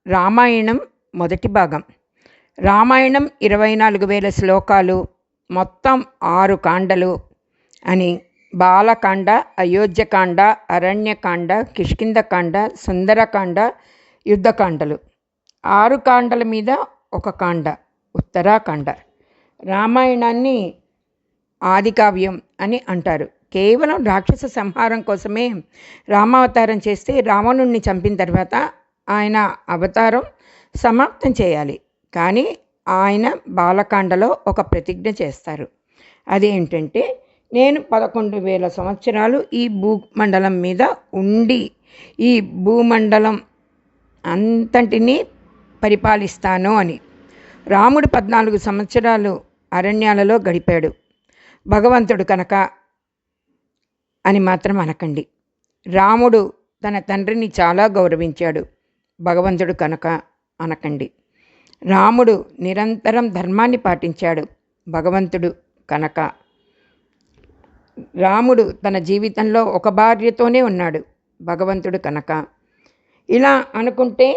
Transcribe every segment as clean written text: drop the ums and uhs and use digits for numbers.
రామాయణం మొదటి భాగం. రామాయణం 24,000 శ్లోకాలు, మొత్తం 6 కాండలు అని బాలకాండ, అయోధ్యకాండ, అరణ్యకాండ, కిష్కింధకాండ, సుందరకాండ, యుద్ధకాండలు. 6 కాండల మీద ఒక కాండ ఉత్తరాకాండ. రామాయణాన్ని ఆదికావ్యం అని అంటారు. కేవలం రాక్షస సంహారం కోసమే రామావతారం చేస్తే రావణుణ్ణి చంపిన తర్వాత ఆయన అవతారం సమాప్తం చేయాలి. కానీ ఆయన బాలకాండలో ఒక ప్రతిజ్ఞ చేస్తారు. అదేంటంటే, నేను 11,000 సంవత్సరాలు ఈ భూమండలం మీద ఉండి ఈ భూమండలం అంతటినీ పరిపాలిస్తాను అని. రాముడు 14 సంవత్సరాలు అరణ్యాలలో గడిపాడు. భగవంతుడు కనుక అని మాత్రం అనకండి. రాముడు తన తండ్రిని చాలా గౌరవించాడు. భగవంతుడు కనుక అనకండి. రాముడు నిరంతరం ధర్మాన్ని పాటించాడు. భగవంతుడు కనుక. రాముడు తన జీవితంలో ఒక భార్యతోనే ఉన్నాడు. భగవంతుడు కనుక. ఇలా అనుకుంటే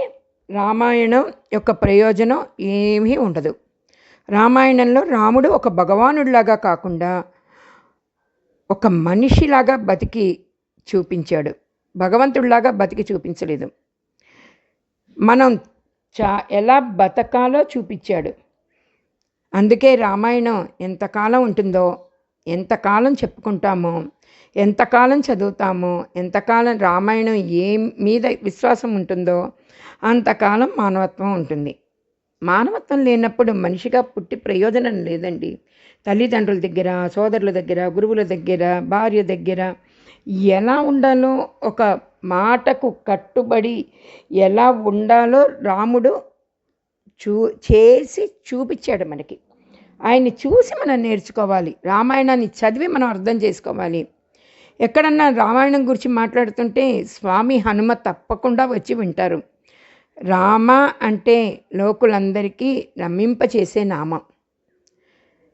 రామాయణం యొక్క ప్రయోజనం ఏమీ ఉండదు. రామాయణంలో రాముడు ఒక భగవానుడిలాగా కాకుండా ఒక మనిషిలాగా బతికి చూపించాడు. భగవంతుడిలాగా బతికి చూపించలేదు. మనం ఎలా బతకాలో చూపించాడు. అందుకే రామాయణం ఎంతకాలం ఉంటుందో, ఎంతకాలం చెప్పుకుంటామో, ఎంతకాలం చదువుతామో, ఎంతకాలం రామాయణం మీద విశ్వాసం ఉంటుందో అంతకాలం మానవత్వం ఉంటుంది. మానవత్వం లేనప్పుడు మనిషిగా పుట్టి ప్రయోజనం లేదండి. తల్లిదండ్రుల దగ్గర, సోదరుల దగ్గర, గురువుల దగ్గర, భార్య దగ్గర ఎలా ఉండాలో, ఒక మాటకు కట్టుబడి ఎలా ఉండాలో రాముడు చేసి చూపించాడు మనకి. ఆయన్ని చూసి మనం నేర్చుకోవాలి. రామాయణాన్ని చదివి మనం అర్థం చేసుకోవాలి. ఎక్కడన్నా రామాయణం గురించి మాట్లాడుతుంటే స్వామి హనుమ తప్పకుండా వచ్చి వింటారు. రామ అంటే లోకులందరికీ రమింపచేసే నామం.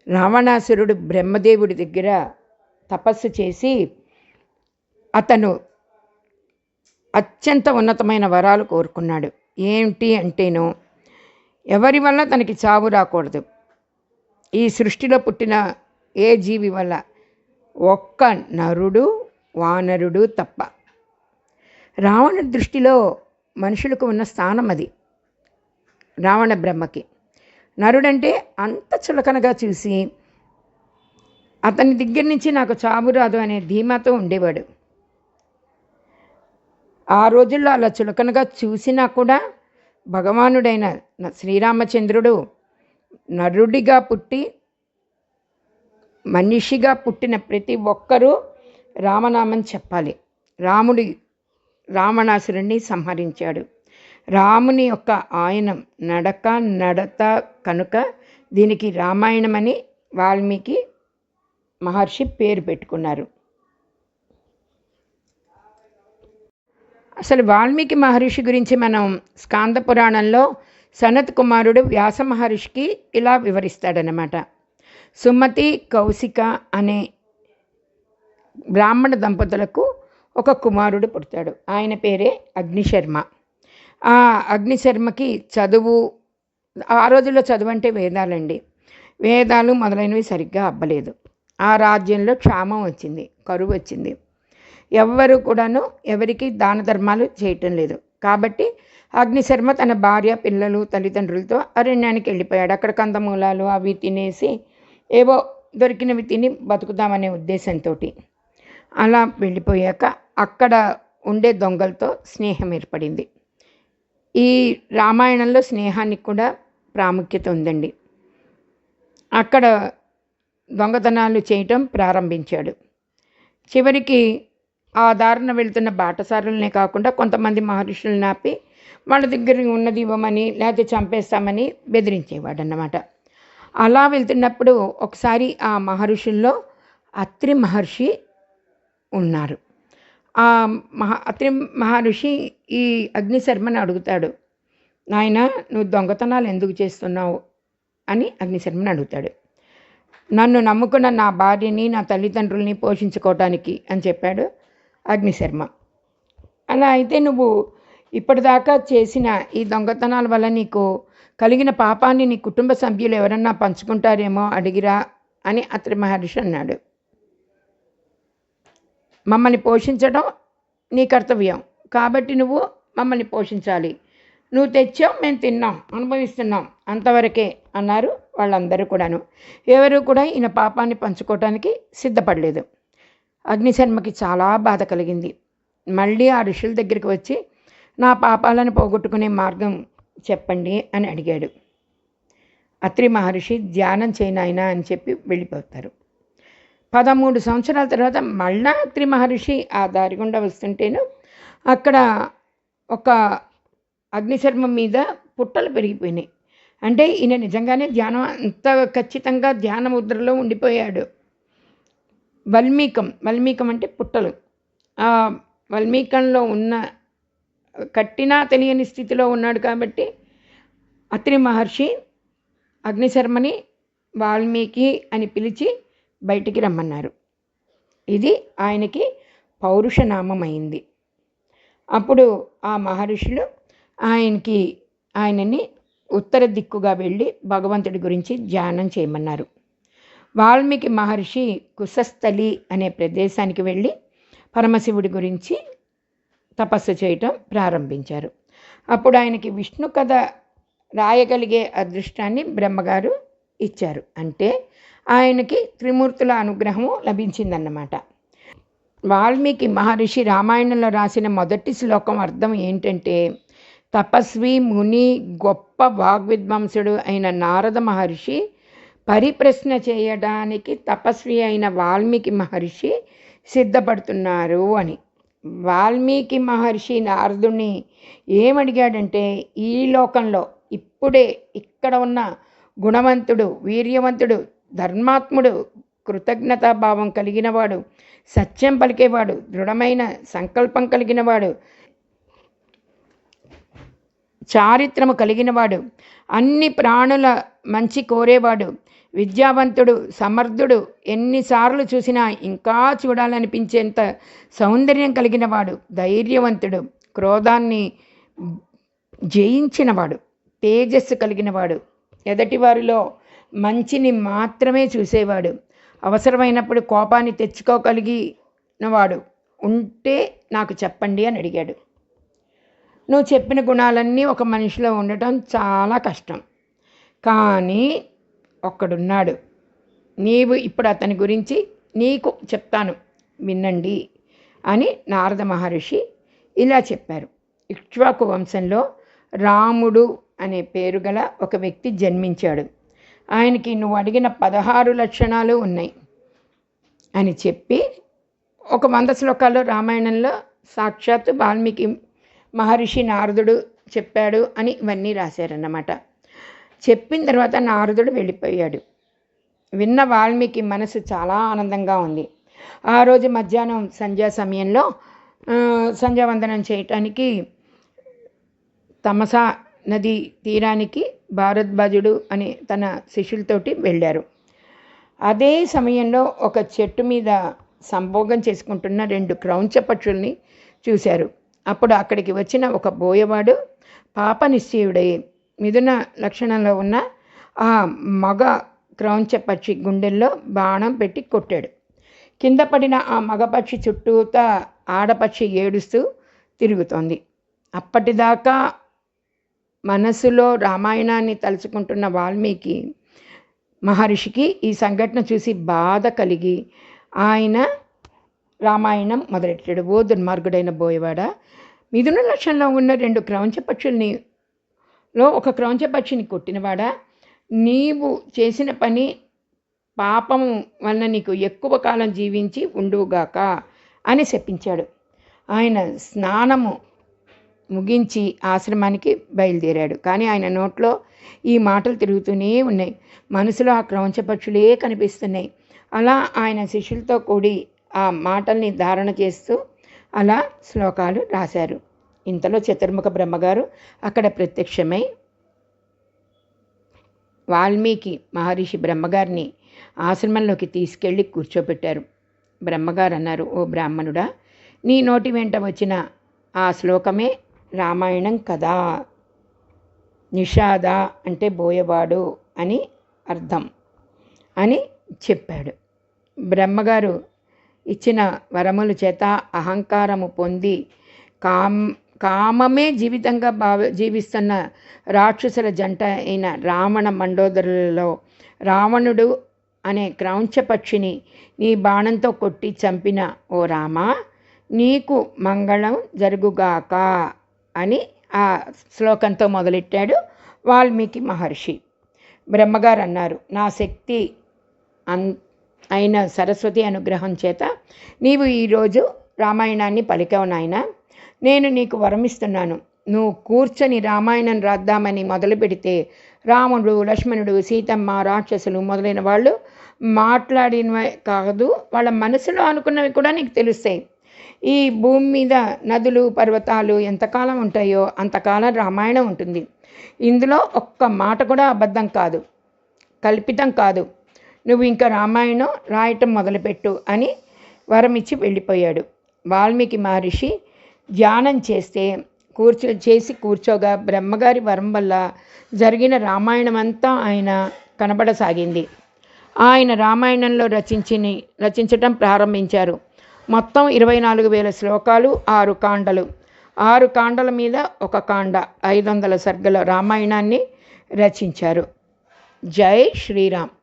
రావణాసురుడు బ్రహ్మదేవుడి దగ్గర తపస్సు చేసి అతను అత్యంత ఉన్నతమైన వరాలు కోరుకున్నాడు. ఏంటి అంటేనో, ఎవరి వల్ల తనకి చావు రాకూడదు. ఈ సృష్టిలో పుట్టిన ఏ జీవి వల్ల, ఒక్క నరుడు వానరుడు తప్ప. రావణుడి దృష్టిలో మనుషులకు ఉన్న స్థానం అది. రావణ బ్రహ్మకి నరుడంటే అంత చులకనగా చూసి అతని దగ్గర నుంచి నాకు చావు రాదు అనే ధీమాతో ఉండేవాడు. ఆ రోజుల్లో అలా చులకనగా చూసినా కూడా భగవానుడైన శ్రీరామచంద్రుడు నరుడిగా పుట్టి, మనిషిగా పుట్టిన ప్రతి ఒక్కరూ రామనామం చెప్పాలి. రాముడు రావణాసురుణ్ణి సంహరించాడు. రాముని యొక్క ఆయనం నడత కనుక దీనికి రామాయణమని వాల్మీకి మహర్షి పేరు పెట్టుకున్నారు. అసలు వాల్మీకి మహర్షి గురించి మనం స్కాంద పురాణంలో సనత్ కుమారుడు వ్యాస మహర్షికి ఇలా వివరిస్తాడనమాట. సుమతి, కౌశిక అనే బ్రాహ్మణ దంపతులకు ఒక కుమారుడు పుడతాడు. ఆయన పేరే అగ్నిశర్మ. ఆ అగ్నిశర్మకి చదువు, ఆ రోజుల్లో చదువు అంటే వేదాలండి. వేదాలు మొదలైనవి సరిగ్గా అబ్బలేదు. ఆ రాజ్యంలో క్షామం వచ్చింది, కరువు వచ్చింది. ఎవ్వరూ కూడాను ఎవరికి దాన ధర్మాలు చేయటం లేదు. కాబట్టి అగ్నిశర్మ తన భార్య, పిల్లలు, తల్లిదండ్రులతో అరణ్యానికి వెళ్ళిపోయాడు. అక్కడ కందమూలాలు అవి తినేసి ఏవో దొరికినవి తిని బతుకుదామనే ఉద్దేశంతో అలా వెళ్ళిపోయాక అక్కడ ఉండే దొంగలతో స్నేహం ఏర్పడింది. ఈ రామాయణంలో స్నేహానికి కూడా ప్రాముఖ్యత ఉందండి. అక్కడ దొంగతనాలు చేయటం ప్రారంభించాడు. చివరికి ఆ దారిన వెళ్తున్న బాటసారులనే కాకుండా కొంతమంది మహర్షులను ఆపి వాళ్ళ దగ్గర ఉన్నది ఇవ్వమని, లేకపోతే చంపేస్తామని బెదిరించేవాడు అన్నమాట. అలా వెళ్తున్నప్పుడు ఒకసారి ఆ మహర్షుల్లో అత్రి మహర్షి ఉన్నారు. ఆ అత్రి మహర్షి ఈ అగ్నిశర్మని అడుగుతాడు, నాయన నువ్వు దొంగతనాలు ఎందుకు చేస్తున్నావు అని అగ్నిశర్మని అడుగుతాడు. నన్ను నమ్ముకున్న నా భార్యని, నా తల్లిదండ్రుల్ని పోషించుకోవటానికి అని చెప్పాడు అగ్నిశర్మ. అలా అయితే నువ్వు ఇప్పటిదాకా చేసిన ఈ దొంగతనాల వల్ల నీకు కలిగిన పాపాన్ని నీ కుటుంబ సభ్యులు ఎవరన్నా పంచుకుంటారేమో అడిగిరా అని అత్రి మహర్షి అన్నాడు. మమ్మల్ని పోషించడం నీ కర్తవ్యం, కాబట్టి నువ్వు మమ్మల్ని పోషించాలి. నువ్వు తెచ్చావు, మేము తిన్నాం, అనుభవిస్తున్నాం, అంతవరకే అన్నారు వాళ్ళందరూ కూడాను. ఎవరు కూడా ఈయన పాపాన్ని పంచుకోవటానికి సిద్ధపడలేదు. అగ్నిశర్మకి చాలా బాధ కలిగింది. మళ్ళీ ఆ ఋషుల దగ్గరికి వచ్చి నా పాపాలను పోగొట్టుకునే మార్గం చెప్పండి అని అడిగాడు. అత్రి మహర్షి ధ్యానం చేయనాయన అని చెప్పి వెళ్ళిపోతారు. 13 సంవత్సరాల తర్వాత మళ్ళా అత్రి మహర్షి ఆ దారి గుండా వస్తుంటేను అక్కడ ఒక అగ్నిశర్మ మీద పుట్టలు పెరిగిపోయినాయి. అంటే ఈయన నిజంగానే ధ్యానం అంత ఖచ్చితంగా ధ్యాన ముద్రలో ఉండిపోయాడు. వల్మీకం అంటే పుట్టలు. ఆ వల్మీకంలో ఉన్న కట్టినా తెలియని స్థితిలో ఉన్నాడు కాబట్టి అత్రి మహర్షి అగ్నిశర్మని వాల్మీకి అని పిలిచి బయటికి రమ్మన్నారు. ఇది ఆయనకి పౌరుషనామం అయింది. అప్పుడు ఆ మహర్షులు ఆయనని ఉత్తర దిక్కుగా వెళ్ళి భగవంతుడి గురించి ధ్యానం చేయమన్నారు. వాల్మీకి మహర్షి కుశస్థలి అనే ప్రదేశానికి వెళ్ళి పరమశివుడి గురించి తపస్సు చేయటం ప్రారంభించారు. అప్పుడు ఆయనకి విష్ణు కథ రాయగలిగే అదృష్టాన్ని బ్రహ్మగారు ఇచ్చారు. అంటే ఆయనకి త్రిమూర్తుల అనుగ్రహము లభించిందన్నమాట. వాల్మీకి మహర్షి రామాయణంలో రాసిన మొదటి శ్లోకం అర్థం ఏంటంటే, తపస్వి ముని గొప్ప వాగ్విద్వాంసుడు అయిన నారద మహర్షి పరిప్రశ్న చేయడానికి తపస్వి అయిన వాల్మీకి మహర్షి సిద్ధపడుతున్నారు అని. వాల్మీకి మహర్షి నారదుని ఏమడిగాడంటే, ఈ లోకంలో ఇప్పుడే ఇక్కడ ఉన్న గుణవంతుడు, వీర్యవంతుడు, ధర్మాత్ముడు, కృతజ్ఞతాభావం కలిగినవాడు, సత్యం పలికేవాడు, దృఢమైన సంకల్పం కలిగినవాడు, చారిత్రము కలిగినవాడు, అన్ని ప్రాణుల మంచి కోరేవాడు, విద్యావంతుడు, సమర్థుడు, ఎన్నిసార్లు చూసినా ఇంకా చూడాలనిపించేంత సౌందర్యం కలిగినవాడు, ధైర్యవంతుడు, క్రోధాన్ని జయించినవాడు, తేజస్సు కలిగినవాడు, ఎదటివారిలో మంచిని మాత్రమే చూసేవాడు, అవసరమైనప్పుడు కోపాన్ని తెచ్చుకోగలిగినవాడు ఉంటే నాకు చెప్పండి అని అడిగాడు. నువ్వు చెప్పిన గుణాలన్నీ ఒక మనిషిలో ఉండటం చాలా కష్టం, కానీ ఒక్కడున్నాడు, నీవు ఇప్పుడు అతని గురించి నీకు చెప్తాను వినండి అని నారద మహర్షి ఇలా చెప్పారు. ఇక్ష్వాకు వంశంలో రాముడు అనే పేరు గల ఒక వ్యక్తి జన్మించాడు. ఆయనకి నువ్వు అడిగిన 16 లక్షణాలు ఉన్నాయి అని చెప్పి ఒక 100 శ్లోకాల్లో రామాయణంలో సాక్షాత్తు వాల్మీకి మహర్షి నారదుడు చెప్పాడు అని ఇవన్నీ రాశారన్నమాట. చెప్పిన తర్వాత నారదుడు వెళ్ళిపోయాడు. విన్న వాల్మీకి మనసు చాలా ఆనందంగా ఉంది. ఆ రోజు మధ్యాహ్నం సంధ్యా సమయంలో సంధ్యావందనం చేయటానికి తమసా నది తీరానికి భారద్వాజుడు అనే తన శిష్యులతోటి వెళ్ళారు. అదే సమయంలో ఒక చెట్టు మీద సంభోగం చేసుకుంటున్న 2 క్రౌంచ పక్షుల్ని చూశారు. అప్పుడు అక్కడికి వచ్చిన ఒక బోయవాడు పాప నిశ్చయుడై మిథున లక్షణంలో ఉన్న ఆ మగ క్రౌంచ పక్షి గుండెల్లో బాణం పెట్టి కొట్టాడు. కింద పడిన ఆ మగపక్షి చుట్టూతా ఆడపక్షి ఏడుస్తూ తిరుగుతోంది. అప్పటిదాకా మనసులో రామాయణాన్ని తలుచుకుంటున్న వాల్మీకి మహర్షికి ఈ సంఘటన చూసి బాధ కలిగి ఆయన రామాయణం మొదలెట్టాడు. ఓ దుర్మార్గుడైన బోయవాడ, మిథున లక్షణంలో ఉన్న 2 క్రౌంచ పక్షుల్లో ఒక క్రౌంచ పక్షిని కొట్టినవాడా, నీవు చేసిన పని పాపము వలన నీకు ఎక్కువ కాలం జీవించి ఉండుగాక అని శపించాడు. ఆయన స్నానము ముగించి ఆశ్రమానికి బయలుదేరాడు. కానీ ఆయన నోట్లో ఈ మాటలు తిరుగుతూనే ఉన్నాయి. మనసులో ఆ క్రౌంచ పక్షులే కనిపిస్తున్నాయి. అలా ఆయన శిష్యులతో కూడి ఆ మాటల్ని ధారణ చేస్తూ అలా శ్లోకాలు రాశారు. ఇంతలో చతుర్ముఖ బ్రహ్మగారు అక్కడ ప్రత్యక్షమై వాల్మీకి మహర్షి బ్రహ్మగారిని ఆశ్రమంలోకి తీసుకెళ్ళి కూర్చోబెట్టారు. బ్రహ్మగారు అన్నారు, ఓ బ్రాహ్మణుడా, నీ నోటి వెంట వచ్చిన ఆ శ్లోకమే రామాయణం కదా. నిషాద అంటే బోయవాడు అని అర్థం అని చెప్పాడు. బ్రహ్మగారు ఇచ్చిన వరముల చేత అహంకారము పొంది కామమే జీవితంగా జీవిస్తున్న రాక్షసుల జంట అయిన రావణ మండోదరులలో రావణుడు అనే క్రౌంచ పక్షిని నీ బాణంతో కొట్టి చంపిన ఓ రామా, నీకు మంగళం జరుగుగాక అని ఆ శ్లోకంతో మొదలెట్టాడు వాల్మీకి మహర్షి. బ్రహ్మగారు అన్నారు, నా శక్తి అయిన సరస్వతి అనుగ్రహం చేత నీవు ఈరోజు రామాయణాన్ని పలికావు నాయన. నేను నీకు వరమిస్తున్నాను. నువ్వు కూర్చొని రామాయణం రాద్దామని మొదలు పెడితే రాముడు, లక్ష్మణుడు, సీతమ్మ, రాక్షసులు మొదలైన వాళ్ళు మాట్లాడినవే కాదు, వాళ్ళ మనసులో అనుకున్నవి కూడా నీకు తెలుస్తాయి. ఈ భూమి మీద నదులు, పర్వతాలు ఎంతకాలం ఉంటాయో అంతకాలం రామాయణం ఉంటుంది. ఇందులో ఒక్క మాట కూడా అబద్ధం కాదు, కల్పితం కాదు. నువ్వు ఇంకా రామాయణం రాయటం మొదలుపెట్టు అని వరమిచ్చి వెళ్ళిపోయాడు. వాల్మీకి మహర్షి ధ్యానం కూర్చోగా బ్రహ్మగారి వరం వల్ల జరిగిన రామాయణం అంతా ఆయన కనబడసాగింది. ఆయన రామాయణంలో రచించటం ప్రారంభించారు. మొత్తం 24,000 శ్లోకాలు, 6 కాండలు. 6 కాండల మీద ఒక కాండ, 500 సర్గల రామాయణాన్ని రచించారు. జై శ్రీరామ్.